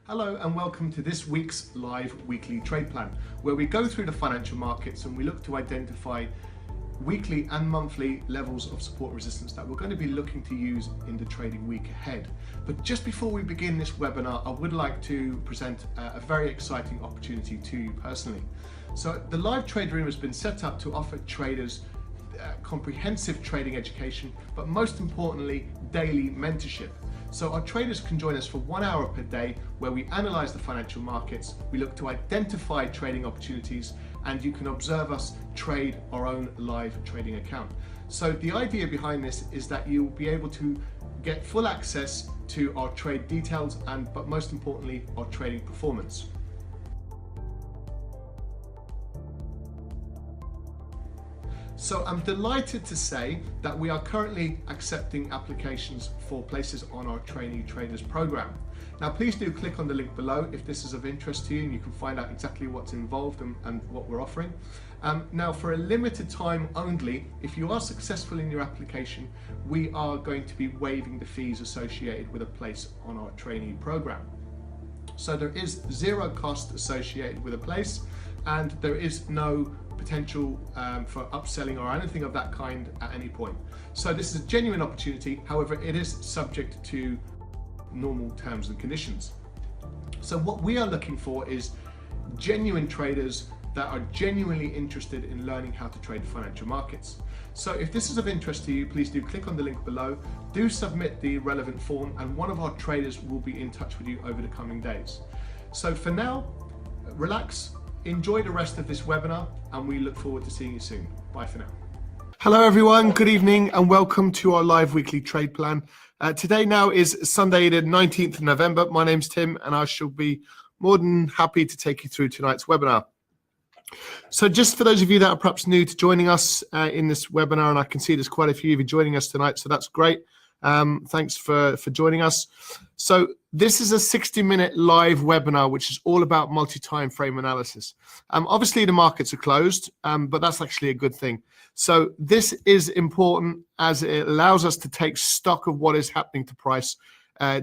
Hello and welcome to this week's live weekly trade plan, where we go through the financial markets and we look to identify weekly and monthly levels of support and resistance that we're going to be looking to use in the trading week ahead. But just before we begin this webinar, I would like to present a very exciting opportunity to you personally. So the Live Trade Room has been set up to offer traders comprehensive trading education, but most importantly, daily mentorship. So our traders can join us for 1 hour per day where we analyze the financial markets, we look to identify trading opportunities, and you can observe us trade our own live trading account. So the idea behind this is that you'll be able to get full access to our trade details but most importantly, our trading performance. So I'm delighted to say that we are currently accepting applications for places on our Trainee Traders Programme. Now please do click on the link below if this is of interest to you, and you can find out exactly what's involved and what we're offering. Now for a limited time only, if you are successful in your application, we are going to be waiving the fees associated with a place on our trainee programme. So there is zero cost associated with a place, and there is no potential for upselling or anything of that kind at any point. So this is a genuine opportunity, however it is subject to normal terms and conditions. So what we are looking for is genuine traders that are genuinely interested in learning how to trade the financial markets. So if this is of interest to you, please do click on the link below, do submit the relevant form, and one of our traders will be in touch with you over the coming days. So for now, relax, enjoy the rest of this webinar, and we look forward to seeing you soon. Bye for now. Hello everyone, good evening and welcome to our live weekly trade plan. Today now is Sunday the 19th of November. My name's Tim and I shall be more than happy to take you through tonight's webinar. So just for those of you that are perhaps new to joining us in this webinar, and I can see there's quite a few of you joining us tonight, so that's great. Thanks for joining us. So this is a 60-minute live webinar which is all about multi-time frame analysis. Obviously the markets are closed, but that's actually a good thing. So this is important as it allows us to take stock of what is happening to price,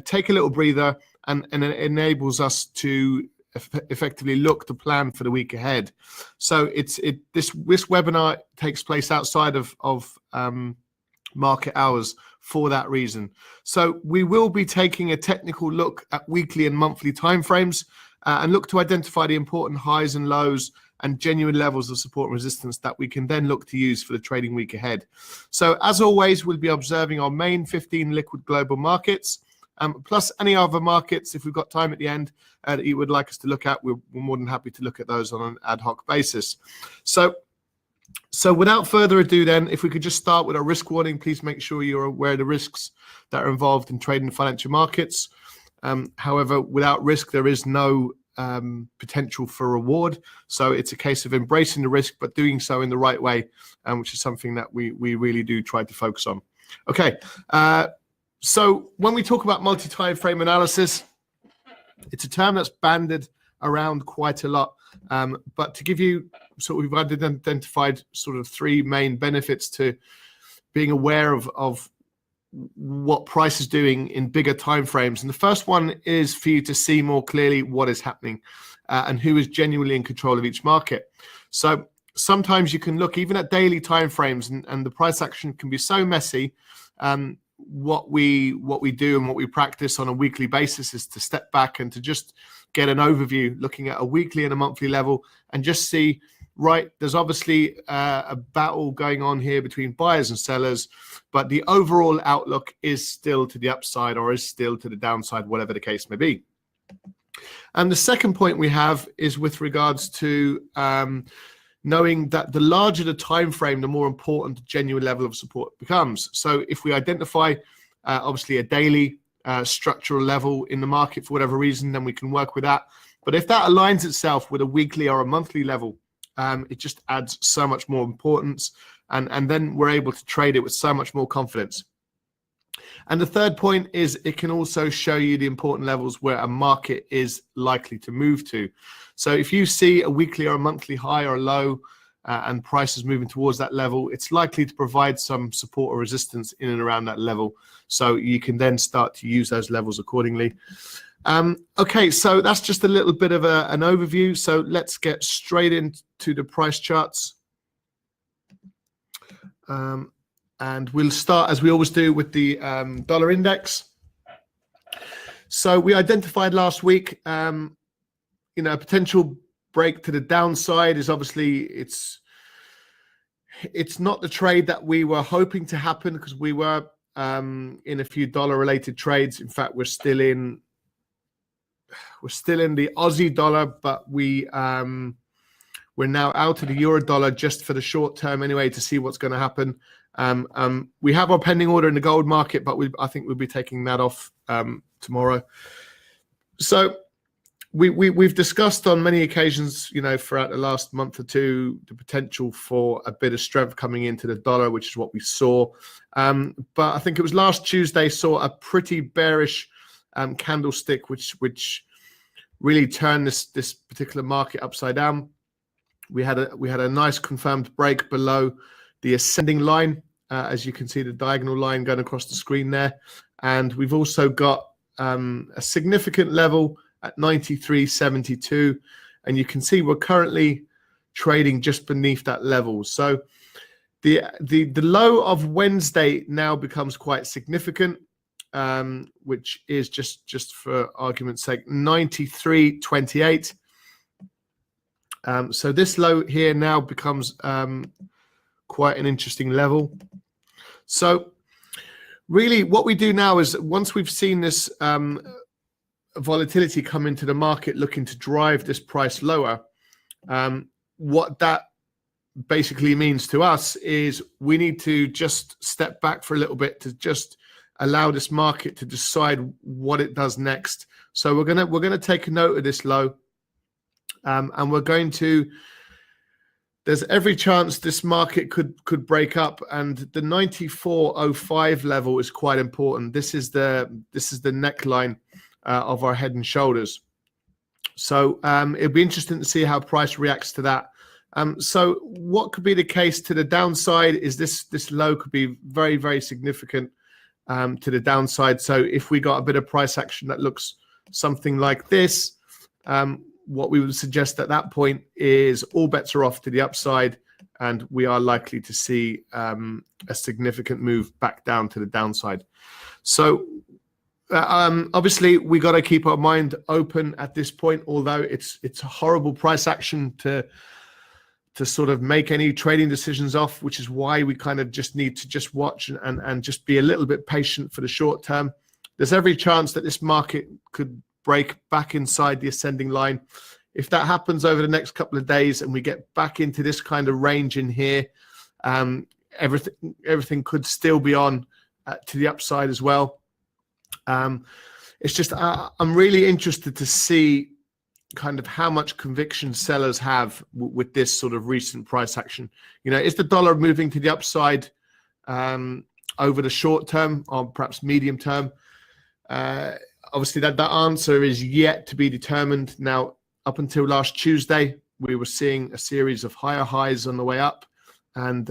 take a little breather, and it enables us to effectively look to plan for the week ahead. So this webinar takes place outside of market hours for that reason. So we will be taking a technical look at weekly and monthly timeframes and look to identify the important highs and lows and genuine levels of support and resistance that we can then look to use for the trading week ahead. So as always, we'll be observing our main 15 liquid global markets, plus any other markets if we've got time at the end that you would like us to look at. We're more than happy to look at those on an ad hoc basis. So without further ado then, if we could just start with our risk warning, please make sure you're aware of the risks that are involved in trading financial markets. However, without risk, there is no potential for reward. So it's a case of embracing the risk, but doing so in the right way, which is something that we really do try to focus on. Okay, so when we talk about multi-time frame analysis, it's a term that's banded around quite a lot. But to give you, so we've identified sort of three main benefits to being aware of what price is doing in bigger time frames. And the first one is for you to see more clearly what is happening and who is genuinely in control of each market. So sometimes you can look even at daily time frames and the price action can be so messy. What we do and what we practice on a weekly basis is to step back and to just get an overview, looking at a weekly and a monthly level, and just see, right, there's obviously a battle going on here between buyers and sellers, but the overall outlook is still to the upside or is still to the downside, whatever the case may be. And the second point we have is with regards to knowing that the larger the time frame, the more important the genuine level of support becomes. So if we identify obviously a daily structural level in the market for whatever reason, then we can work with that. But if that aligns itself with a weekly or a monthly level, it just adds so much more importance, and then we're able to trade it with so much more confidence. And the third point is it can also show you the important levels where a market is likely to move to. So if you see a weekly or a monthly high or low and prices moving towards that level, it's likely to provide some support or resistance in and around that level. So you can then start to use those levels accordingly. Okay, so that's just a little bit of an overview. So let's get straight into the price charts. And we'll start, as we always do, with the dollar index. So we identified last week, a potential break to the downside is obviously it's not the trade that we were hoping to happen, because we were in a few dollar-related trades. In fact, we're still in the Aussie dollar, but we're now out of the euro dollar just for the short term anyway, to see what's going to happen. We have our pending order in the gold market, but I think we'll be taking that off tomorrow. So we've discussed on many occasions, throughout the last month or two, the potential for a bit of strength coming into the dollar, which is what we saw. But I think it was last Tuesday saw a pretty bearish candlestick, which really turned this particular market upside down. We had a nice confirmed break below the ascending line, as you can see the diagonal line going across the screen there, and we've also got a significant level at 93.72, and you can see we're currently trading just beneath that level. So the low of Wednesday now becomes quite significant, which is just for argument's sake 93.28. So this low here now becomes quite an interesting level. So really what we do now is, once we've seen this volatility come into the market looking to drive this price lower, what that basically means to us is we need to just step back for a little bit to just allow this market to decide what it does next. So we're gonna take a note of this low, and we're going to. There's every chance this market could break up, and the 94.05 level is quite important. This is the neckline of our head and shoulders. So it'll be interesting to see how price reacts to that. So what could be the case to the downside is this low could be very, very significant to the downside. So if we got a bit of price action that looks something like this, what we would suggest at that point is all bets are off to the upside, and we are likely to see a significant move back down to the downside. So obviously we got to keep our mind open at this point, although it's a horrible price action to sort of make any trading decisions off, which is why we kind of just need to just watch and just be a little bit patient for the short term. There's every chance that this market could break back inside the ascending line. If that happens over the next couple of days and we get back into this kind of range in here, everything could still be on to the upside as well. It's just I'm really interested to see kind of how much conviction sellers have with this sort of recent price action. Is the dollar moving to the upside over the short term or perhaps medium term? Obviously, that answer is yet to be determined. Now, up until last Tuesday, we were seeing a series of higher highs on the way up and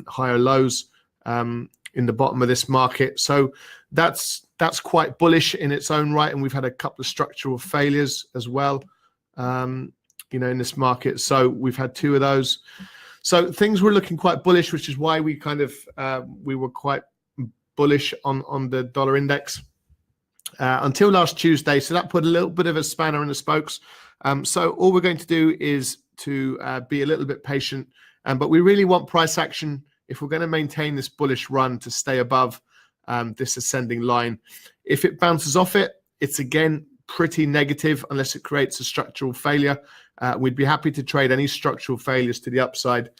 higher lows in the bottom of this market. So that's quite bullish in its own right, and we've had a couple of structural failures as well, in this market. So we've had two of those. So things were looking quite bullish, which is why we kind of we were quite bullish on the dollar index. Until last Tuesday, so that put a little bit of a spanner in the spokes. So all we're going to do is to be a little bit patient, but we really want price action if we're going to maintain this bullish run to stay above this ascending line. If it bounces off it, it's again pretty negative unless it creates a structural failure. We'd be happy to trade any structural failures to the upside,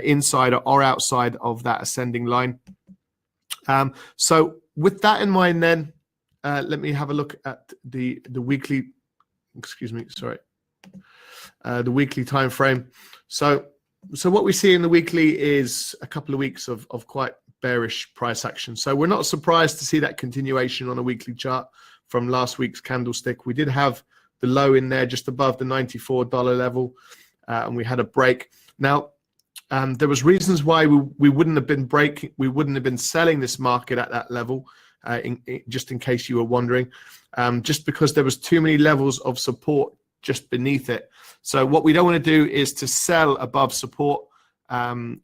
inside or outside of that ascending line. So with that in mind, then. Let me have a look at the weekly, the weekly time frame. So what we see in the weekly is a couple of weeks of quite bearish price action. So we're not surprised to see that continuation on a weekly chart from last week's candlestick. We did have the low in there just above the $94 level, and we had a break. Now, there was reasons why we wouldn't have been selling this market at that level. just in case you were wondering, just because there was too many levels of support just beneath it. So what we don't want to do is to sell above support and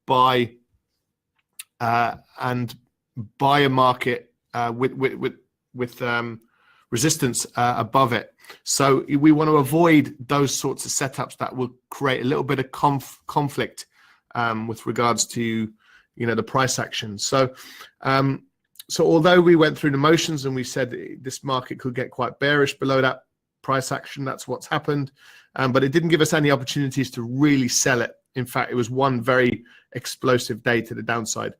buy a market with resistance above it. So we want to avoid those sorts of setups that will create a little bit of conflict with regards to the price action. So although we went through the motions and we said this market could get quite bearish below that price action, that's what's happened, but it didn't give us any opportunities to really sell it. In fact, it was one very explosive day to the downside.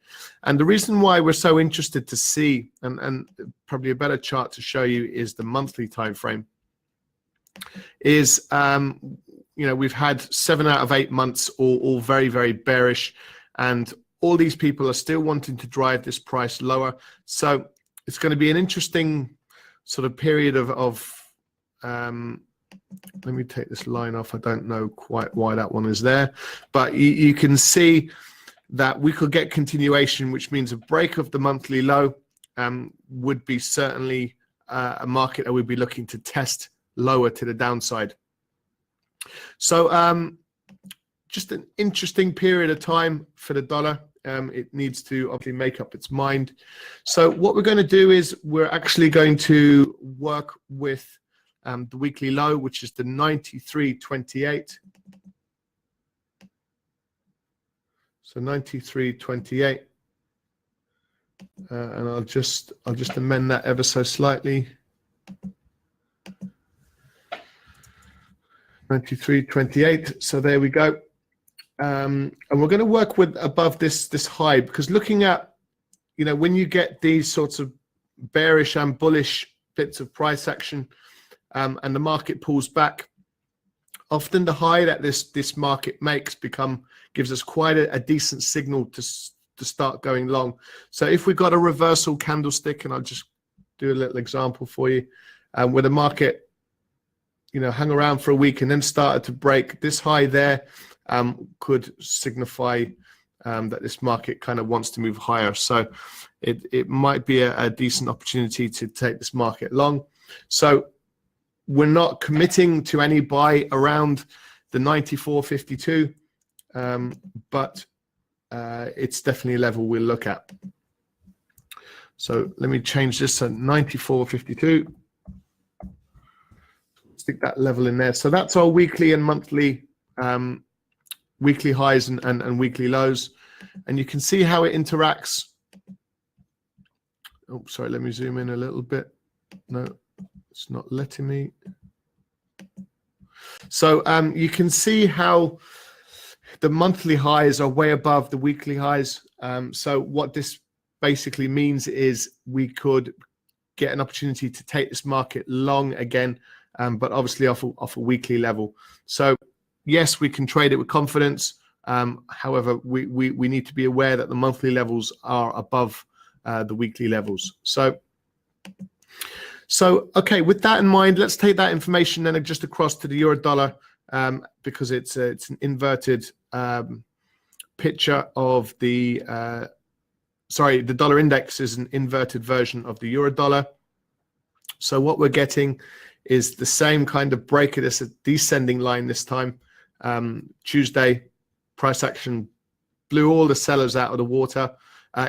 And the reason why we're so interested to see, and probably a better chart to show you, is the monthly time frame. Is we've had 7 out of 8 months all very, very bearish, and all these people are still wanting to drive this price lower. So it's going to be an interesting sort of period of let me take this line off. I don't know quite why that one is there, but you can see that we could get continuation, which means a break of the monthly low would be certainly a market that we'd be looking to test lower to the downside. So just an interesting period of time for the dollar. It needs to obviously make up its mind. So what we're going to do is we're actually going to work with the weekly low, which is the 93.28. So 93.28, and I'll just amend that ever so slightly. 93.28. So there we go. And we're going to work with above this high, because looking at when you get these sorts of bearish and bullish bits of price action, and the market pulls back, often the high that this market makes gives us quite a decent signal to start going long. So if we've got a reversal candlestick, and I'll just do a little example for you, where the market hung around for a week and then started to break, this high there could signify that this market kind of wants to move higher. So it might be a decent opportunity to take this market long. So we're not committing to any buy around the 94.52, but it's definitely a level we'll look at. So let me change this to 94.52. Stick that level in there. So that's our weekly and monthly weekly highs and weekly lows. And you can see how it interacts. Oh, sorry, let me zoom in a little bit. No, it's not letting me. So you can see how the monthly highs are way above the weekly highs. So what this basically means is we could get an opportunity to take this market long again, but obviously off a weekly level. So yes, we can trade it with confidence. However, we need to be aware that the monthly levels are above the weekly levels. So okay, with that in mind, let's take that information then just across to the euro dollar, because it's an inverted picture of the the dollar index is an inverted version of the euro dollar. So what we're getting is the same kind of break of this descending line this time. Tuesday, price action blew all the sellers out of the water,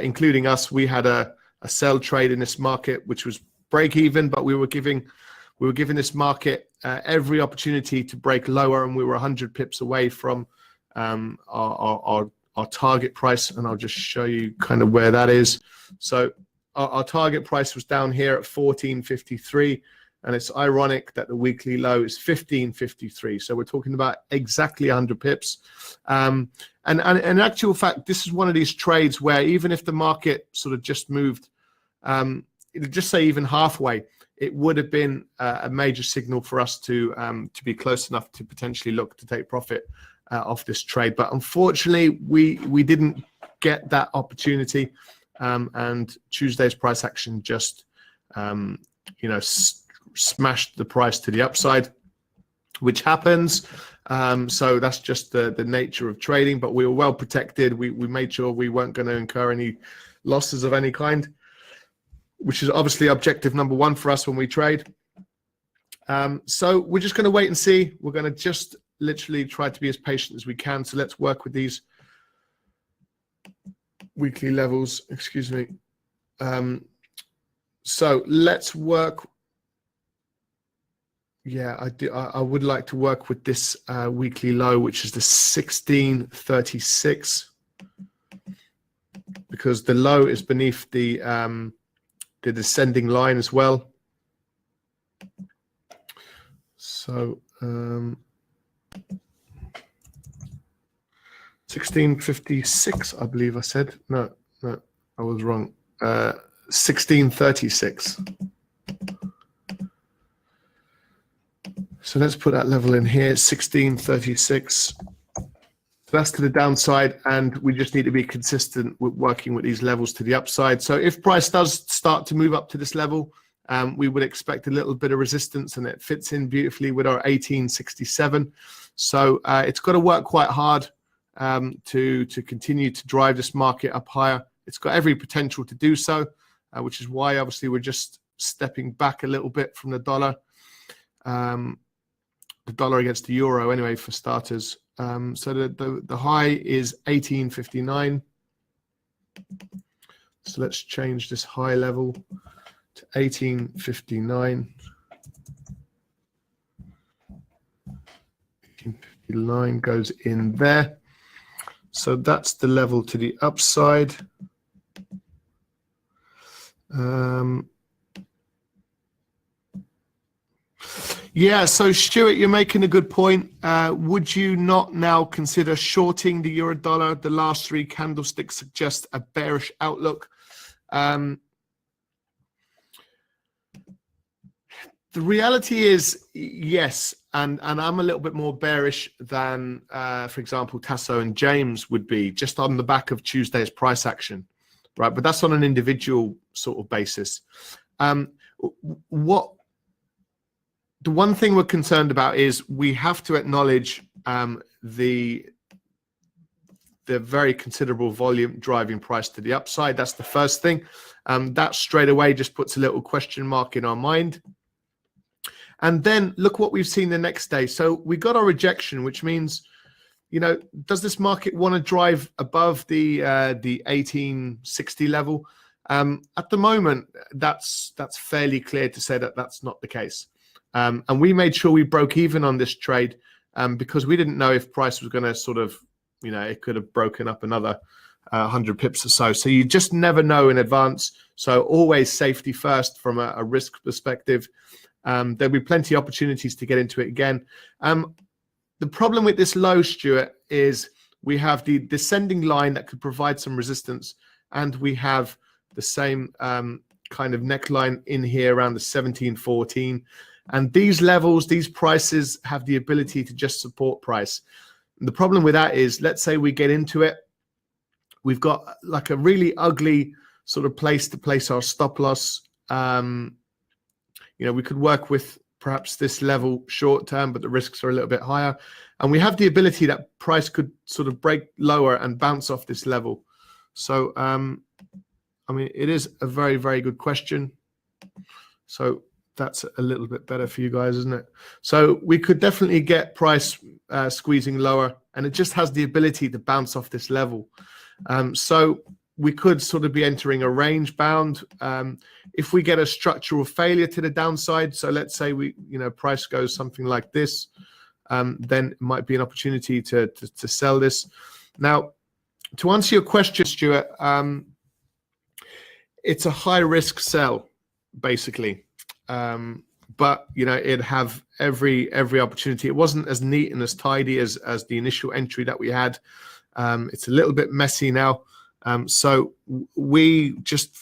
including us. We had a sell trade in this market, which was break even, but we were giving this market every opportunity to break lower, and we were 100 pips away from our target price. And I'll just show you kind of where that is. So our target price was down here at 14.53, and it's ironic that the weekly low is 15.53. So we're talking about exactly 100 pips. And in actual fact, this is one of these trades where even if the market sort of just moved, just say even halfway, it would have been a major signal for us to be close enough to potentially look to take profit off this trade. But unfortunately, we didn't get that opportunity, and Tuesday's price action just smashed the price to the upside, which happens. So that's just the nature of trading, but we were well protected. We made sure we weren't going to incur any losses of any kind. which is obviously objective number one for us when we trade. So we're just going to wait and see. We're going to just literally try to be as patient as we can. So let's work with these weekly levels. Excuse me. So let's work. Yeah, I would like to work with this weekly low, which is the 1636, because the low is beneath the descending line as well. So 1656, I believe I said. No, I was wrong. 1636. So let's put that level in here, 1636. So that's to the downside, and we just need to be consistent with working with these levels to the upside. So if price does start to move up to this level, we would expect a little bit of resistance, and it fits in beautifully with our 1867. So it's got to work quite hard to continue to drive this market up higher. It's got every potential to do so, which is why obviously we're just stepping back a little bit from the dollar. The dollar against the euro anyway, for starters. So the high is 1859. So let's change this high level to 1859. 1859 goes in there. So that's the level to the upside. Yeah, so Stuart, you're making a good point. Would you not now consider shorting the euro dollar? The last three candlesticks suggest a bearish outlook. The reality is, yes, and I'm a little bit more bearish than, for example, Tasso and James would be, just on the back of Tuesday's price action, right? But that's on an individual sort of basis. The one thing we're concerned about is we have to acknowledge the very considerable volume driving price to the upside. That's the first thing. That straight away just puts a little question mark in our mind. And then look what we've seen the next day. So we got our rejection, which means, you know, does this market want to drive above the 1860 level? At the moment, that's fairly clear to say that that's not the case. And we made sure we broke even on this trade because we didn't know if price was going to sort of, you know, it could have broken up another 100 pips or so. So you just never know in advance. So always safety first from a risk perspective. There'll be plenty of opportunities to get into it again. The problem with this low, Stuart, is we have the descending line that could provide some resistance, and we have the same kind of neckline in here around the 1714. And these levels, these prices have the ability to just support price. And the problem with that is, let's say we get into it, we've got like a really ugly sort of place to place our stop loss. You know, we could work with perhaps this level short term, but the risks are a little bit higher. And we have the ability that price could sort of break lower and bounce off this level. So, I mean, it is a very, very good question. So that's a little bit better for you guys, isn't it? So we could definitely get price squeezing lower, and it just has the ability to bounce off this level. So we could sort of be entering a range bound. If we get a structural failure to the downside, so let's say we, you know, price goes something like this, then it might be an opportunity to sell this. Now, to answer your question, Stuart, it's a high risk sell, basically. But you know, it'd have every opportunity. It wasn't as neat and as tidy as the initial entry that we had. It's a little bit messy now. So we just,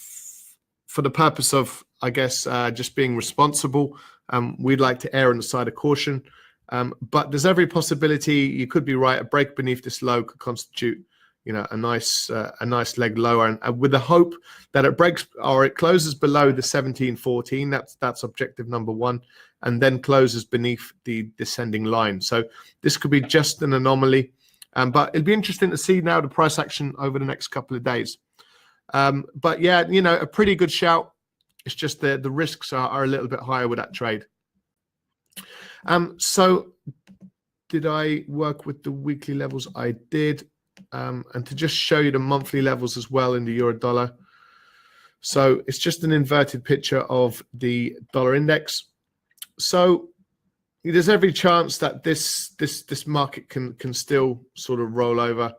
for the purpose of, I guess, just being responsible, we'd like to err on the side of caution. But there's every possibility, you could be right, a break beneath this low could constitute, you know, a nice leg lower, and with the hope that it breaks or it closes below the 1714. That's objective number one, and then closes beneath the descending line. So this could be just an anomaly, but it'd be interesting to see now the price action over the next couple of days. But yeah, you know, a pretty good shout. It's just the risks are a little bit higher with that trade. So did I work with the weekly levels? I did. And to just show you the monthly levels as well in the euro dollar. So it's just an inverted picture of the dollar index. So there's every chance that this market can still sort of roll over.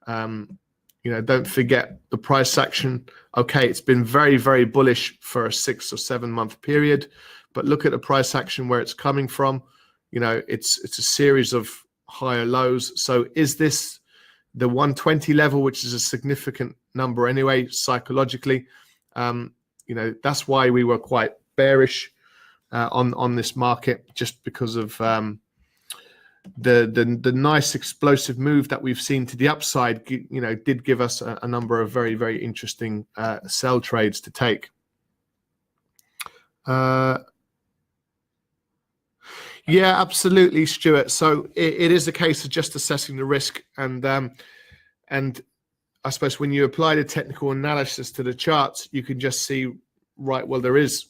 You know, don't forget the price action. Okay, it's been very, very bullish for a 6 or 7 month period, but look at the price action where it's coming from. You know, it's a series of higher lows. So is this the 120 level, which is a significant number anyway, psychologically? You know, that's why we were quite bearish on this market, just because of the nice explosive move that we've seen to the upside. You know, did give us a number of very, very interesting sell trades to take. Yeah, absolutely, Stuart. So it is a case of just assessing the risk, and I suppose when you apply the technical analysis to the charts, you can just see, right, well, there is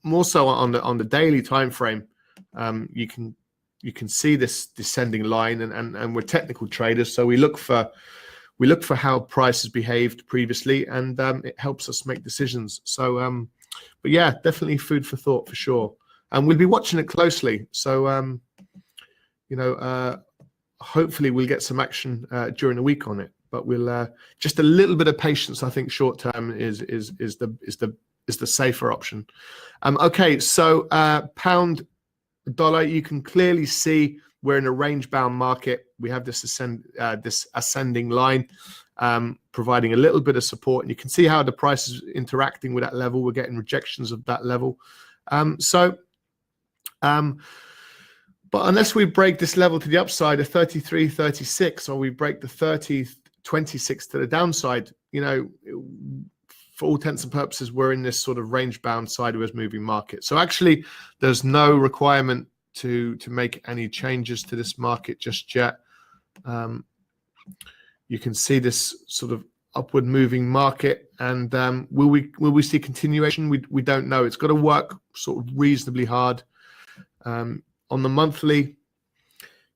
more so on the daily time frame. You can see this descending line, and we're technical traders, so we look for how price has behaved previously, and it helps us make decisions. So, but yeah, definitely food for thought for sure. And we'll be watching it closely. So, you know, hopefully we'll get some action during the week on it. But we'll just a little bit of patience. I think short term is the safer option. Okay, so pound dollar, you can clearly see we're in a range bound market. We have this ascending line, providing a little bit of support, and you can see how the price is interacting with that level. We're getting rejections of that level. But unless we break this level to the upside of 33.36, or we break the 30.26 to the downside, you know, for all intents and purposes, we're in this sort of range-bound sideways moving market. So actually, there's no requirement to make any changes to this market just yet. You can see this sort of upward moving market, and will we see continuation? We don't know. It's got to work sort of reasonably hard. On the monthly,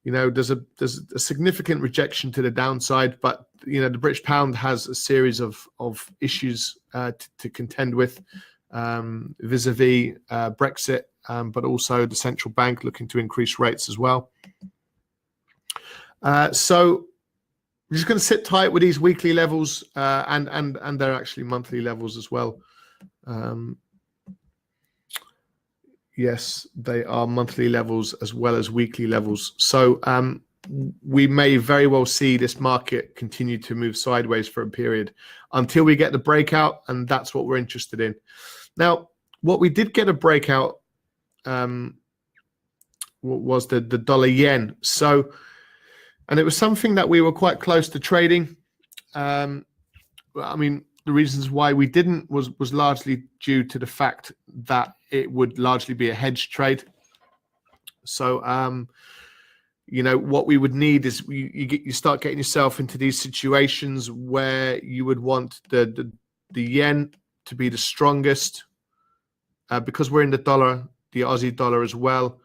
you know, there's a significant rejection to the downside, but you know, the British pound has a series of issues to contend with, vis-a-vis Brexit, but also the central bank looking to increase rates as well. So we're just going to sit tight with these weekly levels, and they're actually monthly levels as well. Yes, they are monthly levels as well as weekly levels. So we may very well see this market continue to move sideways for a period until we get the breakout, and that's what we're interested in. Now, what we did get a breakout was the dollar yen. So, and it was something that we were quite close to trading. I mean, the reasons why we didn't was largely due to the fact that it would largely be a hedge trade. So, you know, what we would need is you start getting yourself into these situations where you would want the yen to be the strongest, because we're in the dollar, the Aussie dollar as well.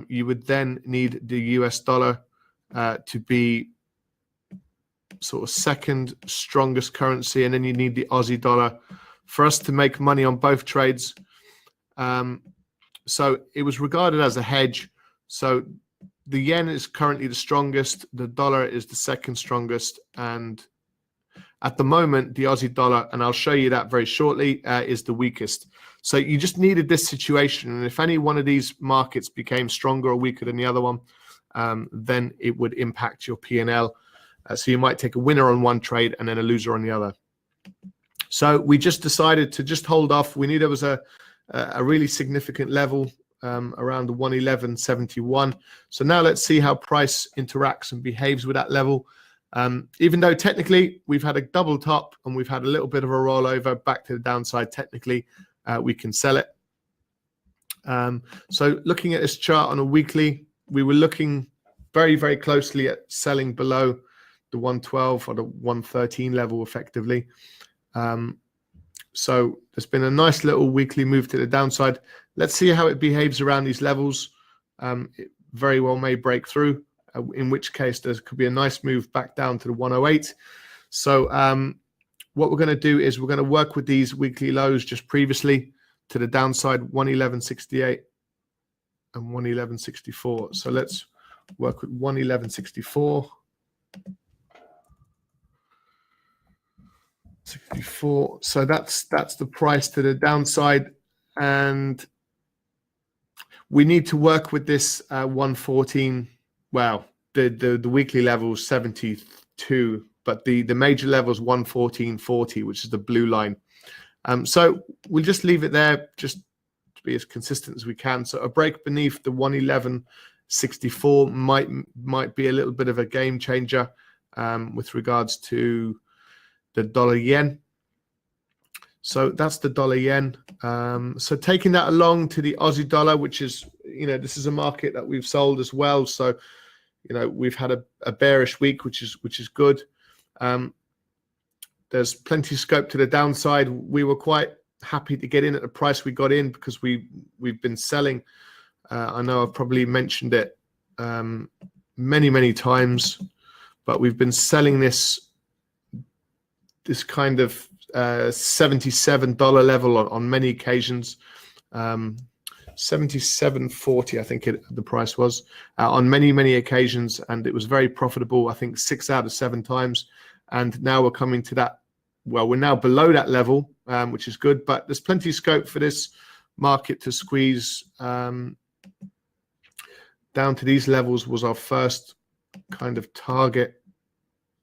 You would then need the US dollar to be sort of second strongest currency, and then you need the Aussie dollar for us to make money on both trades. So it was regarded as a hedge. So the yen is currently the strongest, the dollar is the second strongest, and at the moment the Aussie dollar, and I'll show you that very shortly, is the weakest. So you just needed this situation, and if any one of these markets became stronger or weaker than the other one, then it would impact your P&L. So you might take a winner on one trade and then a loser on the other. So we just decided to just hold off. We knew there was a really significant level around the 111.71. So now let's see how price interacts and behaves with that level. Even though technically we've had a double top and we've had a little bit of a rollover back to the downside, technically we can sell it. So looking at this chart on a weekly, we were looking very, very closely at selling below the 112 or the 113 level effectively. So there's been a nice little weekly move to the downside. Let's see how it behaves around these levels. It very well may break through, in which case there could be a nice move back down to the 108. So what we're going to do is we're going to work with these weekly lows just previously to the downside, 111.68 and 111.64. So let's work with 111.64. 64. So that's the price to the downside, and we need to work with this 114. Well, the weekly level is 72, but the major level is 114.40, which is the blue line. So we'll just leave it there, just to be as consistent as we can. So a break beneath the 111.64 might be a little bit of a game changer with regards to the dollar yen. So that's the dollar yen. So taking that along to the Aussie dollar, which is, this is a market that we've sold as well. So, we've had a bearish week, which is good. There's plenty of scope to the downside. We were quite happy to get in at the price we got in because we've been selling. I know I've probably mentioned it many times, but we've been selling this kind of $77 level on many occasions. 77.40, I think the price was on many occasions, and it was very profitable. I think 6 out of 7 times. And now we're coming to that. Well, we're now below that level, which is good, but there's plenty of scope for this market to squeeze down to these levels. Was our first kind of target,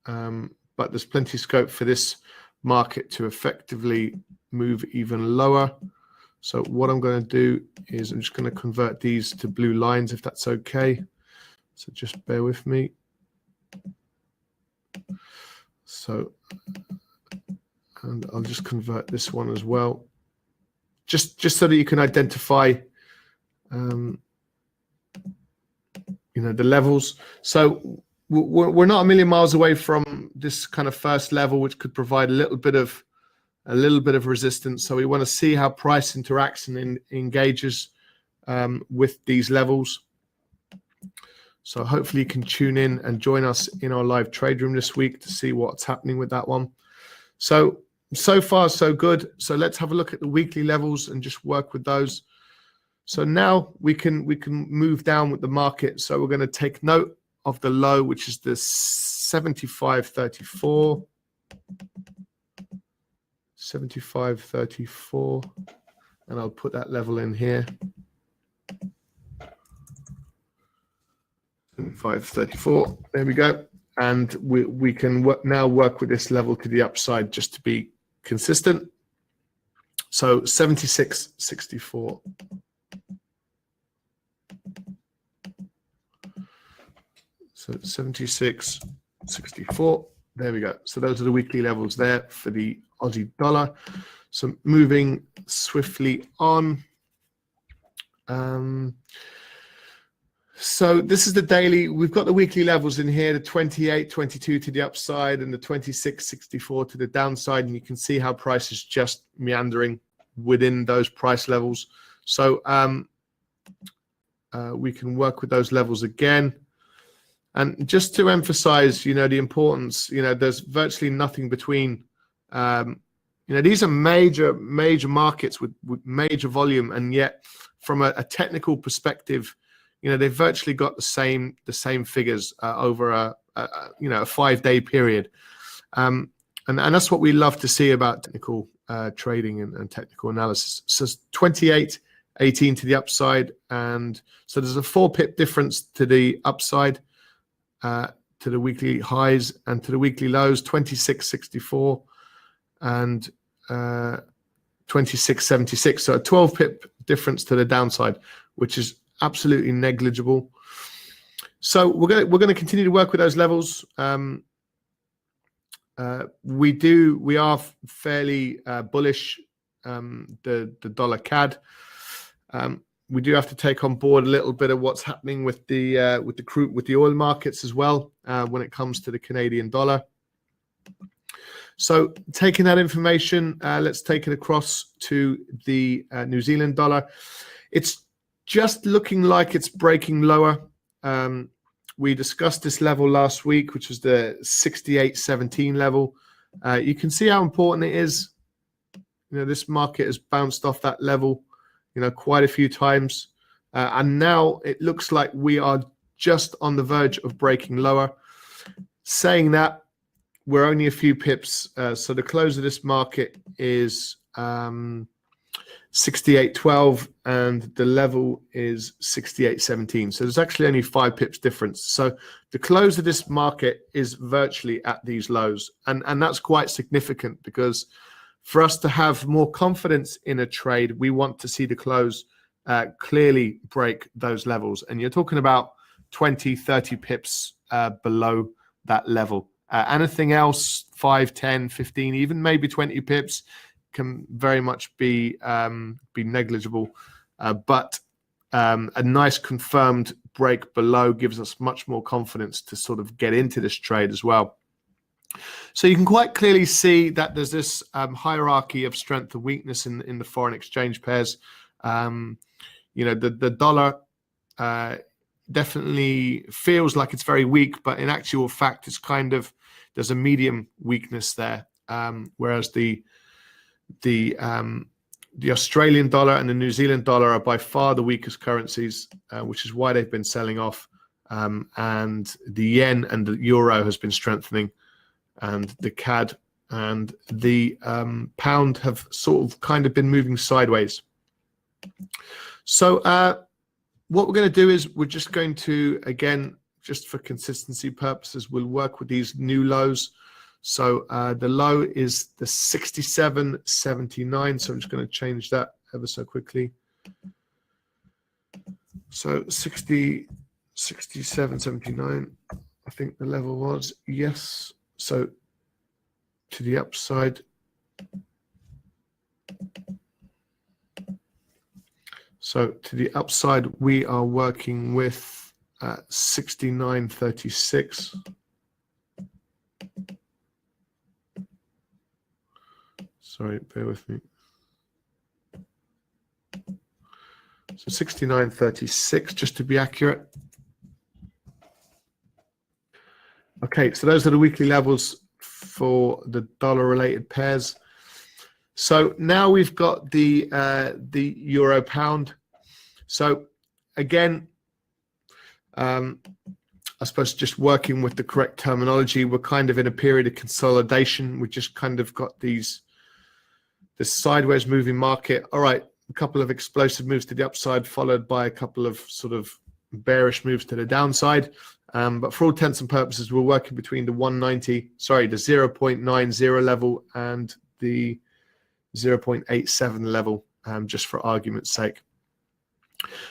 but there's plenty of scope for this market to effectively move even lower. So what I'm going to do is I'm just going to convert these to blue lines, if that's okay. So just bear with me. So, and I'll just convert this one as well, just so that you can identify, the levels. So we're not a million miles away from this kind of first level, which could provide a little bit of resistance. So we want to see how price interacts and engages with these levels. So hopefully you can tune in and join us in our live trade room this week to see what's happening with that one. So far so good. So let's have a look at the weekly levels and just work with those. So now we can move down with the market. So we're going to take note of the low, which is the 75.34. 75.34, and I'll put that level in here. 75.34. There we go. And we can now work with this level to the upside just to be consistent. So 76.64. So 76.64. There we go. So those are the weekly levels there for the Aussie dollar. So moving swiftly on. So this is the daily. We've got the weekly levels in here, the 28.22 to the upside and the 26.64 to the downside. And you can see how price is just meandering within those price levels. So we can work with those levels again. And just to emphasize, the importance, there's virtually nothing between, these are major markets with major volume. And yet from a technical perspective, they've virtually got the same figures over a 5-day period. And that's what we love to see about technical trading and technical analysis. So 28.18 to the upside. And so there's a 4 pip difference to the upside. To the weekly highs and to the weekly lows, 26.64 and 26.76. So a 12 pip difference to the downside, which is absolutely negligible. So we're going to continue to work with those levels. We are fairly bullish. The dollar CAD. We do have to take on board a little bit of what's happening with the oil markets as well when it comes to the Canadian dollar. So taking that information, let's take it across to the New Zealand dollar. It's just looking like it's breaking lower. We discussed this level last week, which was the 68.17 level. You can see how important it is. You know, this market has bounced off that level, you know, quite a few times. And now it looks like we are just on the verge of breaking lower. Saying that, we're only a few pips. So the close of this market is 68.12 and the level is 68.17. So there's actually only 5 pips difference. So the close of this market is virtually at these lows. And that's quite significant, because for us to have more confidence in a trade, we want to see the close clearly break those levels. And you're talking about 20, 30 pips below that level. Anything else, 5, 10, 15, even maybe 20 pips can very much be negligible. But a nice confirmed break below gives us much more confidence to sort of get into this trade as well. So you can quite clearly see that there's this hierarchy of strength and weakness in the foreign exchange pairs. You know, the dollar definitely feels like it's very weak, but in actual fact, it's kind of, there's a medium weakness there. Whereas the Australian dollar and the New Zealand dollar are by far the weakest currencies, which is why they've been selling off. And the yen and the euro has been strengthening, and the CAD and the pound have sort of kind of been moving sideways. So what we're going to do is we're just going to, again, just for consistency purposes, we'll work with these new lows. So the low is the 67.79. So I'm just going to change that ever so quickly. So 67.79, I think the level was, yes. So to the upside. So to the upside, we are working with 69.36. Sorry, bear with me. So 69.36, just to be accurate. Okay, so those are the weekly levels for the dollar-related pairs. So now we've got the euro pound. So again, I suppose just working with the correct terminology, we're kind of in a period of consolidation. We just kind of got this sideways moving market. All right, a couple of explosive moves to the upside, followed by a couple of sort of bearish moves to the downside. But for all intents and purposes, we're working between the 0.90 level and the 0.87 level, just for argument's sake.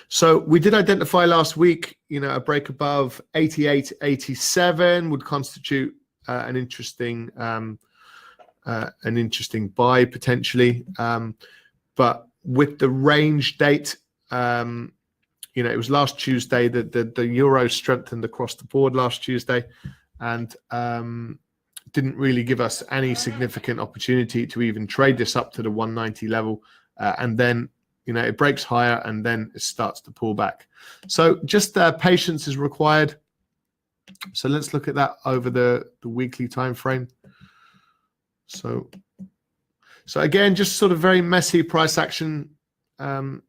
So we did identify last week, you know, a break above 88.87 would constitute an interesting buy potentially. But with the range date, you know, it was last Tuesday that the euro strengthened across the board last Tuesday, and didn't really give us any significant opportunity to even trade this up to the 190 level. And then, you know, it breaks higher and then it starts to pull back. So just patience is required. So let's look at that over the weekly time frame. So again, just sort of very messy price action. In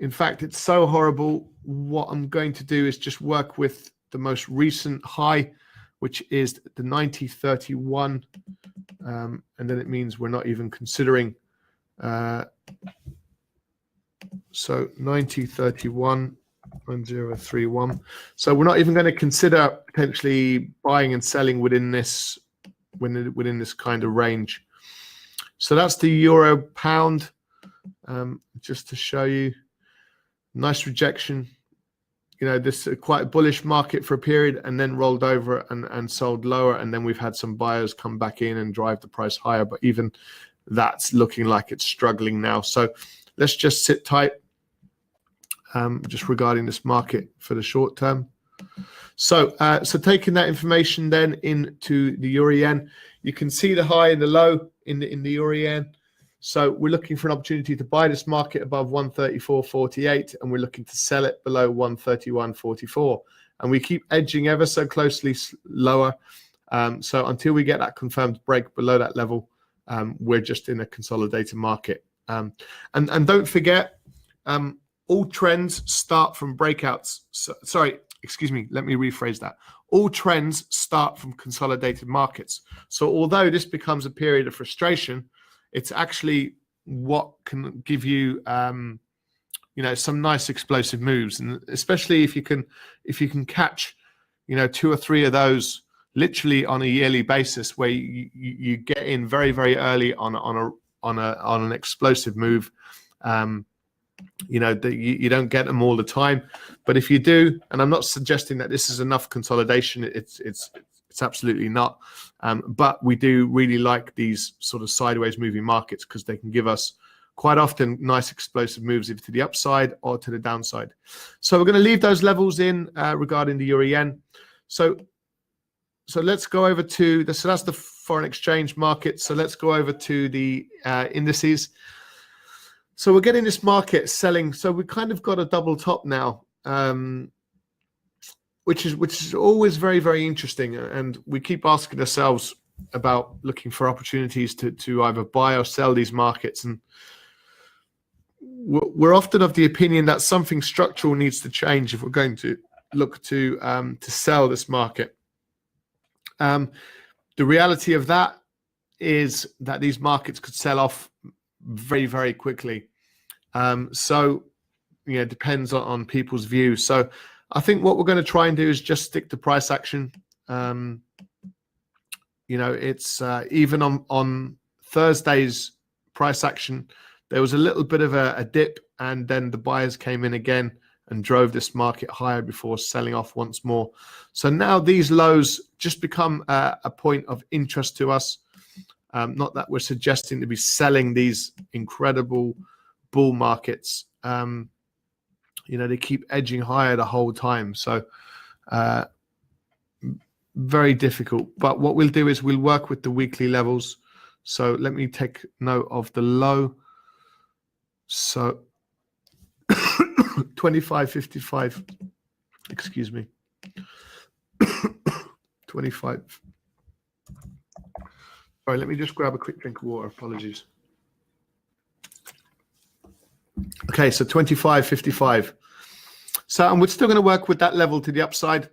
fact, it's so horrible. What I'm going to do is just work with the most recent high, which is the 90.31. And then it means we're not even considering. So 90.31, 1031. So we're not even going to consider potentially buying and selling within this kind of range. So that's the euro pound. Just to show you, nice rejection. You know, this is quite a bullish market for a period, and then rolled over and sold lower, and then we've had some buyers come back in and drive the price higher, but even that's looking like it's struggling now. So let's just sit tight just regarding this market for the short term. So, so taking that information then into the euro yen, you can see the high and the low in the euro yen. So we're looking for an opportunity to buy this market above 134.48, and we're looking to sell it below 131.44. And we keep edging ever so closely lower. So until we get that confirmed break below that level, we're just in a consolidated market. And don't forget, all trends start from breakouts. So, sorry, excuse me, let me rephrase that. All trends start from consolidated markets. So although this becomes a period of frustration, it's actually what can give you, you know, some nice explosive moves, and especially if you can catch, you know, 2 or 3 of those literally on a yearly basis, where you get in very, very early on an explosive move. You know, that you don't get them all the time, but if you do, and I'm not suggesting that this is enough consolidation, it's absolutely not, but we do really like these sort of sideways moving markets because they can give us quite often nice explosive moves either to the upside or to the downside. So we're going to leave those levels in regarding the euro yen. So let's go over to the, so that's the foreign exchange market. So let's go over to the indices. So we're getting this market selling. So we kind of got a double top now, which is always very, very interesting. And we keep asking ourselves about looking for opportunities to either buy or sell these markets. And we're often of the opinion that something structural needs to change if we're going to look to sell this market. The reality of that is that these markets could sell off very, very quickly. So, you know, it depends on people's views. So I think what we're going to try and do is just stick to price action. You know, it's even on Thursday's price action, there was a little bit of a dip, and then the buyers came in again and drove this market higher before selling off once more. So now these lows just become a point of interest to us. Not that we're suggesting to be selling these incredible bull markets. You know, they keep edging higher the whole time. So very difficult. But what we'll do is we'll work with the weekly levels. So let me take note of the low. So 25.55, excuse me, 25. Sorry, let me just grab a quick drink of water. Apologies. Okay, so 25.55. So, and we're still going to work with that level to the upside.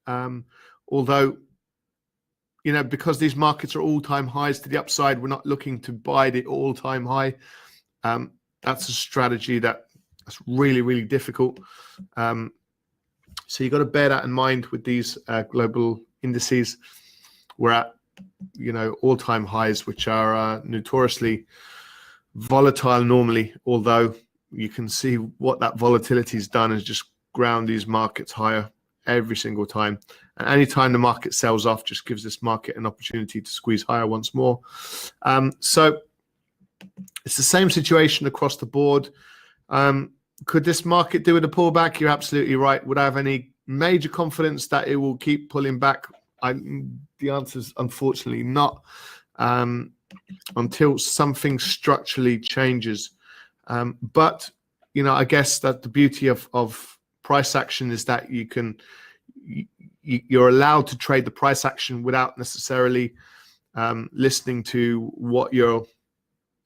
Although, you know, because these markets are all-time highs to the upside, we're not looking to buy the all-time high. That's a strategy that's really, really difficult. So you've got to bear that in mind with these global indices. We're at, you know, all-time highs, which are notoriously volatile normally, although you can see what that volatility has done is just ground these markets higher every single time. And anytime the market sells off, just gives this market an opportunity to squeeze higher once more. So it's the same situation across the board. Could this market do with a pullback? You're absolutely right. Would I have any major confidence that it will keep pulling back? The answer is unfortunately not, until something structurally changes. But, you know, I guess that the beauty of price action is that you're allowed to trade the price action without necessarily listening to what your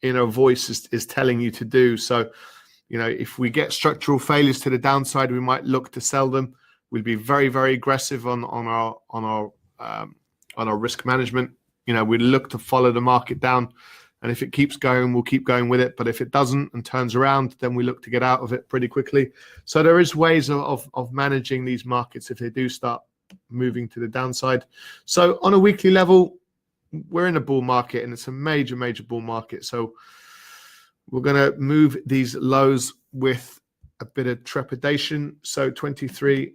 inner voice is telling you to do. So, you know, if we get structural failures to the downside, we might look to sell them. We'll be very, very aggressive on our risk management. You know, we look to follow the market down, and if it keeps going, we'll keep going with it. But if it doesn't and turns around, then we look to get out of it pretty quickly. So there is ways of managing these markets if they do start moving to the downside. So on a weekly level, we're in a bull market, and it's a major, major bull market. So we're going to move these lows with a bit of trepidation. So 23.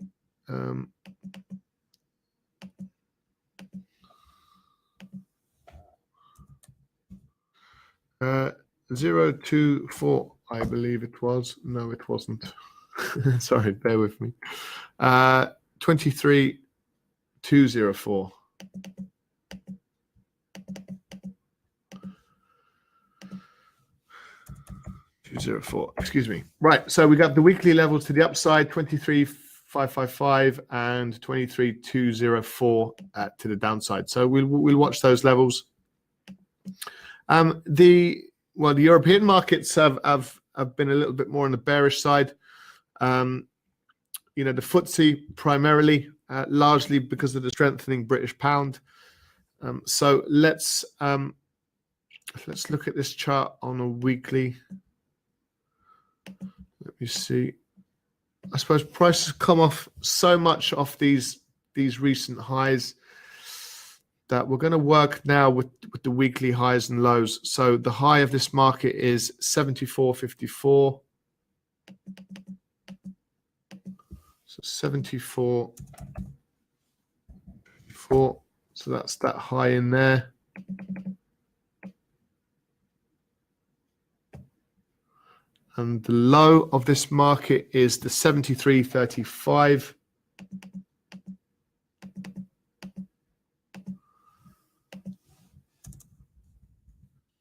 024, I believe it was. No, it wasn't. Sorry, bear with me. 23,204. Excuse me. Right, so we got the weekly levels to the upside, 23,555 and 23,204 to the downside. So we'll watch those levels. The European markets have been a little bit more on the bearish side. The FTSE primarily, largely because of the strengthening British pound. So let's look at this chart on a weekly. Let me see. I suppose prices come off so much off these recent highs that we're going to work now with the weekly highs and lows. So the high of this market is 74.54. So 74.54. So that's that high in there. And the low of this market is the 73.35.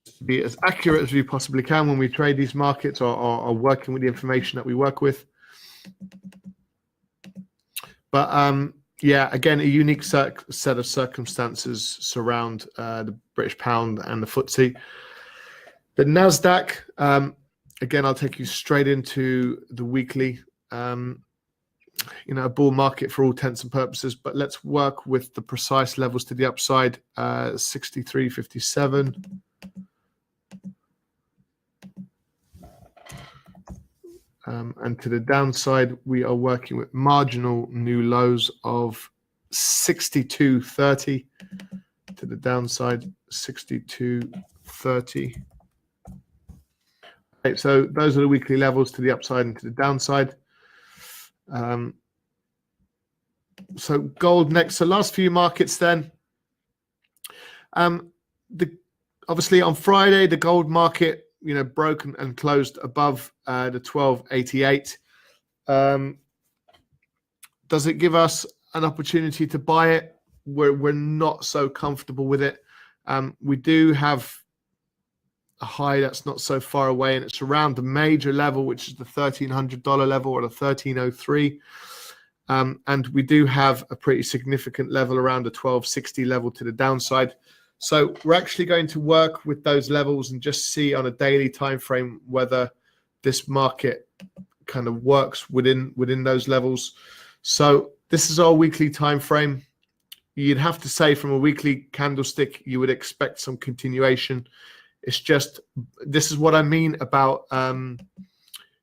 To be as accurate as we possibly can when we trade these markets or working with the information that we work with. But yeah, again, a unique set of circumstances surround the British pound and the FTSE. The NASDAQ, again, I'll take you straight into the weekly. A bull market for all intents and purposes, but let's work with the precise levels to the upside, 63.57. And to the downside, we are working with marginal new lows of 62.30. To the downside, 62.30. Okay, so those are the weekly levels to the upside and to the downside. So gold next. So last few markets then. Obviously on Friday, the gold market broke and closed above the 1288. Does it give us an opportunity to buy it? We're not so comfortable with it. We do have a high that's not so far away, and it's around the major level, which is the $1,300 level or the 1303. And we do have a pretty significant level around the 1260 level to the downside. So we're actually going to work with those levels and just see on a daily time frame whether this market kind of works within those levels. So this is our weekly time frame. You'd have to say from a weekly candlestick, you would expect some continuation. It's just, this is what I mean about,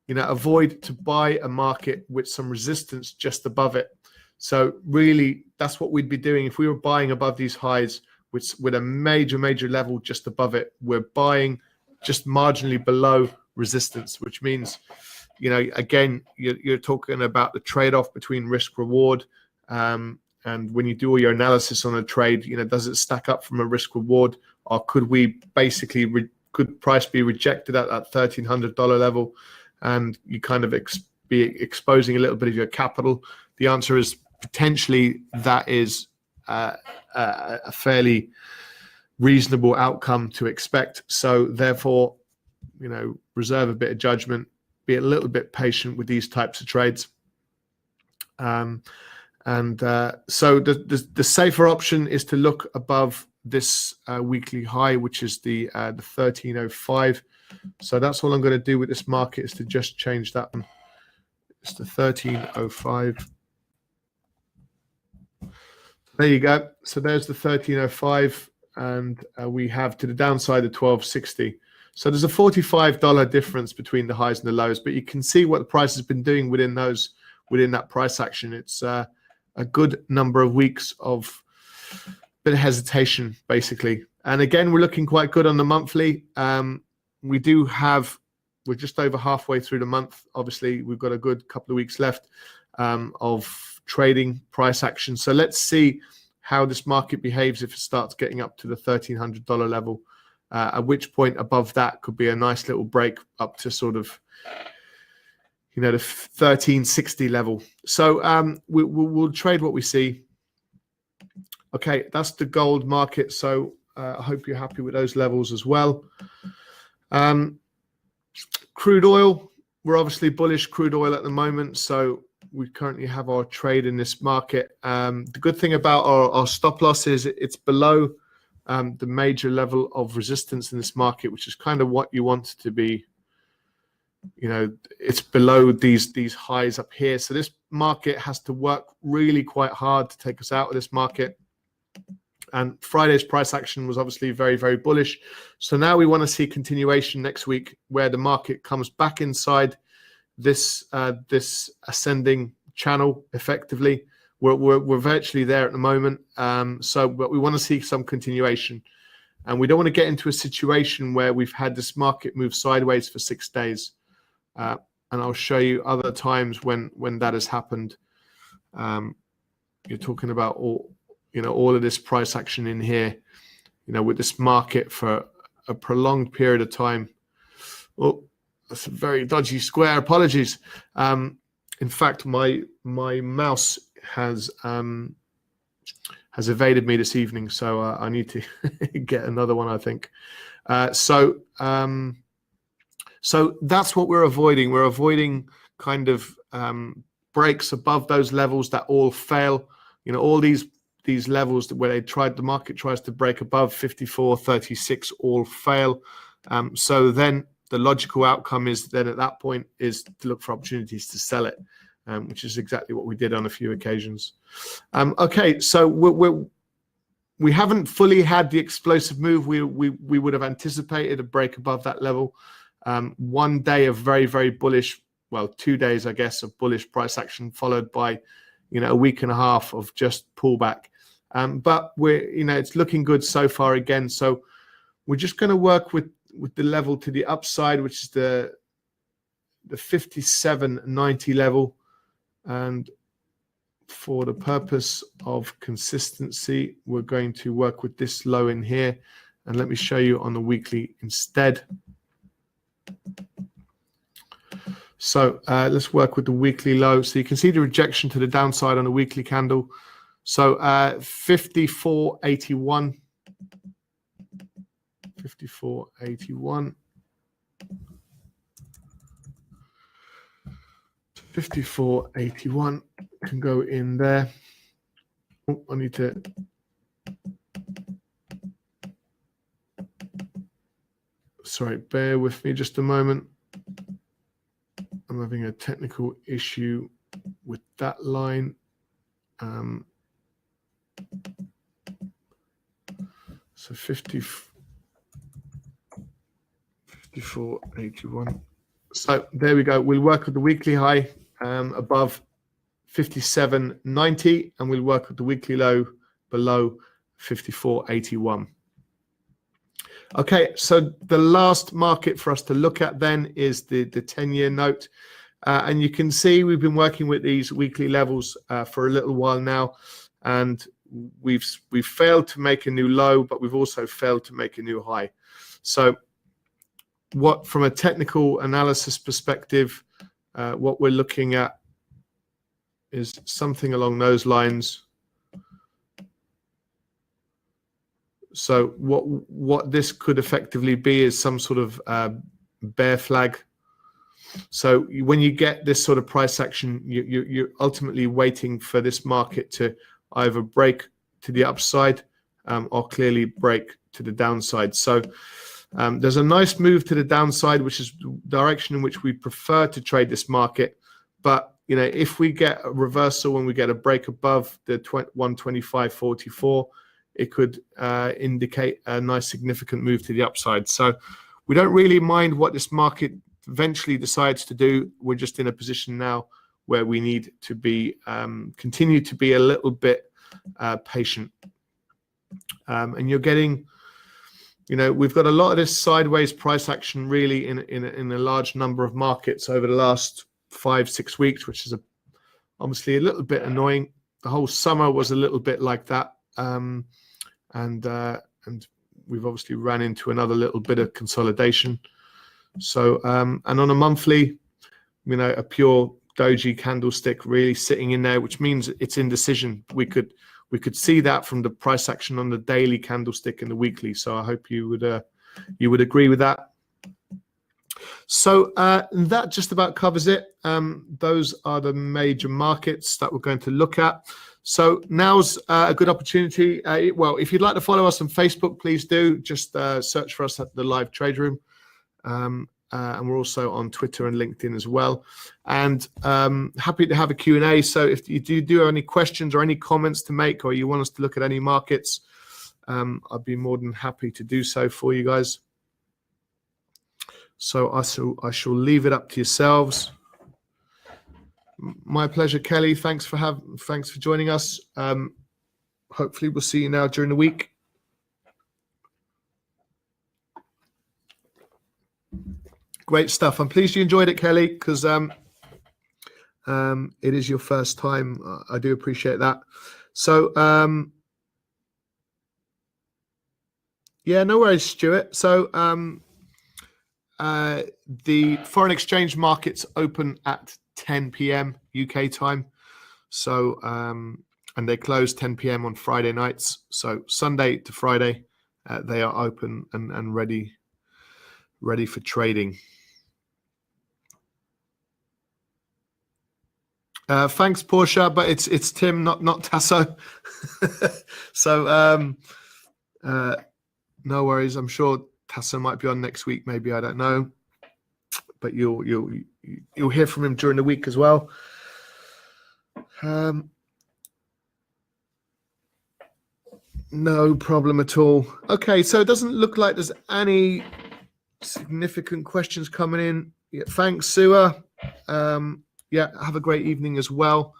avoid to buy a market with some resistance just above it. So really, that's what we'd be doing. If we were buying above these highs with a major level just above it, we're buying just marginally below resistance, which means, again, you're talking about the trade-off between risk reward. And when you do all your analysis on a trade, does it stack up from a risk reward? Or could we basically, could price be rejected at that $1,300 level and you kind of be exposing a little bit of your capital? The answer is potentially that is a fairly reasonable outcome to expect. So therefore, reserve a bit of judgment, be a little bit patient with these types of trades. So the safer option is to look above this weekly high, which is the 1305. So that's all I'm going to do with this market is to just change that one. It's the 1305. There you go. So there's the 1305, and we have to the downside the 1260. So there's a $45 difference between the highs and the lows, but you can see what the price has been doing within that price action. It's a good number of weeks of bit of hesitation, basically. And again, we're looking quite good on the monthly. We're just over halfway through the month. Obviously, we've got a good couple of weeks left of trading price action. So let's see how this market behaves if it starts getting up to the $1,300 level, at which point above that could be a nice little break up to sort of, the 1360 level. So we'll trade what we see. Okay, that's the gold market. So I hope you're happy with those levels as well. Crude oil, we're obviously bullish crude oil at the moment. So we currently have our trade in this market. The good thing about our stop loss is it's below the major level of resistance in this market, which is kind of what you want to be. It's below these highs up here. So this market has to work really quite hard to take us out of this market. And Friday's price action was obviously very, very bullish. So now we want to see continuation next week where the market comes back inside this ascending channel effectively. We're virtually there at the moment. But we want to see some continuation. And we don't want to get into a situation where we've had this market move sideways for 6 days. And I'll show you other times when that has happened. You're talking about all of this price action in here, with this market for a prolonged period of time. Oh, that's a very dodgy square. Apologies. In fact, my mouse has evaded me this evening, so I need to get another one, I think. So that's what we're avoiding. We're avoiding kind of breaks above those levels that all fail. All these levels where the market tries to break above 54.36 all fail. So then the logical outcome is then at that point is to look for opportunities to sell it, which is exactly what we did on a few occasions. Okay, so we haven't fully had the explosive move we would have anticipated, a break above that level. 1 day of very, very bullish, 2 days, I guess, of bullish price action, followed by a week and a half of just pullback. But it's looking good so far again. So we're just going to work with the level to the upside, which is the 57.90 level. And for the purpose of consistency, we're going to work with this low in here. And let me show you on the weekly instead. So let's work with the weekly low. So you can see the rejection to the downside on the weekly candle. So 54.81. 54.81. 54.81 can go in there. Oh, I need to. Sorry, bear with me just a moment. I'm having a technical issue with that line. So 54.81. So there we go. We'll work with the weekly high above 57.90, and we'll work with the weekly low below 54.81. Okay, so the last market for us to look at then is the 10-year note. And you can see we've been working with these weekly levels for a little while now, and we've failed to make a new low, but we've also failed to make a new high. So from a technical analysis perspective, what we're looking at is something along those lines. So what this could effectively be is some sort of bear flag. So when you get this sort of price action, you're ultimately waiting for this market to either break to the upside or clearly break to the downside. So there's a nice move to the downside, which is the direction in which we prefer to trade this market. But if we get a reversal and we get a break above the 125.44, it could indicate a nice significant move to the upside. So we don't really mind what this market eventually decides to do. We're just in a position now where we need to be continue to be a little bit patient. And you're getting, we've got a lot of this sideways price action really in a large number of markets over the last 5-6 weeks, which is obviously a little bit annoying. The whole summer was a little bit like that. And we've obviously ran into another little bit of consolidation. So and on a monthly, a pure doji candlestick really sitting in there, which means it's indecision. We could see that from the price action on the daily candlestick and the weekly. So I hope you would agree with that. So that just about covers it. Those are the major markets that we're going to look at. So now's a good opportunity. Well, if you'd like to follow us on Facebook, please do. Just search for us at the Live Trade Room. And we're also on Twitter and LinkedIn as well. And happy to have a Q&A. So if you do have any questions or any comments to make, or you want us to look at any markets, I'd be more than happy to do so for you guys. So I shall leave it up to yourselves. My pleasure, Kelly. Thanks for joining us. Hopefully we'll see you now during the week. Great stuff. I'm pleased you enjoyed it, Kelly, because it is your first time. I do appreciate that. So yeah, no worries, Stuart. So the foreign exchange markets open at 10 p.m. UK time. So and they close 10 p.m. on Friday nights. So Sunday to Friday, they are open and ready for trading. Thanks, Portia, but it's Tim, not Tasso. So no worries. I'm sure Tasso might be on next week. Maybe, I don't know. But you'll hear from him during the week as well. No problem at all. Okay, so it doesn't look like there's any significant questions coming in. Yeah, thanks, Sua. Yeah, have a great evening as well.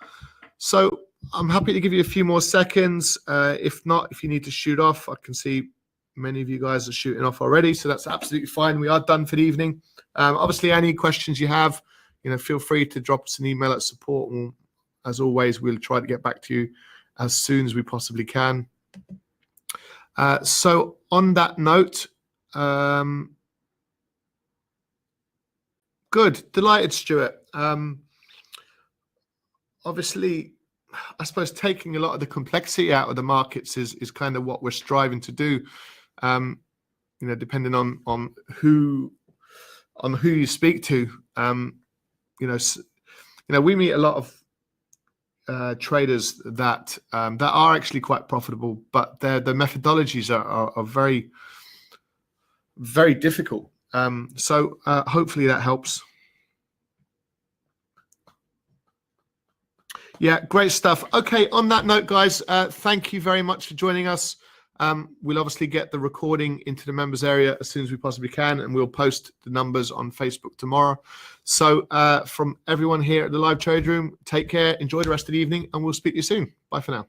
So I'm happy to give you a few more seconds. If not, if you need to shoot off, I can see many of you guys are shooting off already, so that's absolutely fine. We are done for the evening. Obviously, any questions you have, feel free to drop us an email at support. And as always, we'll try to get back to you as soon as we possibly can. So on that note, good, delighted, Stuart. Obviously, I suppose taking a lot of the complexity out of the markets is kind of what we're striving to do. Depending on who you speak to, we meet a lot of traders that are actually quite profitable, but the methodologies are very, very difficult. So hopefully that helps. Yeah, great stuff. Okay, on that note, guys, thank you very much for joining us. We'll obviously get the recording into the members area as soon as we possibly can, and we'll post the numbers on Facebook tomorrow. So from everyone here at the Live Trade Room, take care, enjoy the rest of the evening, and we'll speak to you soon. Bye for now.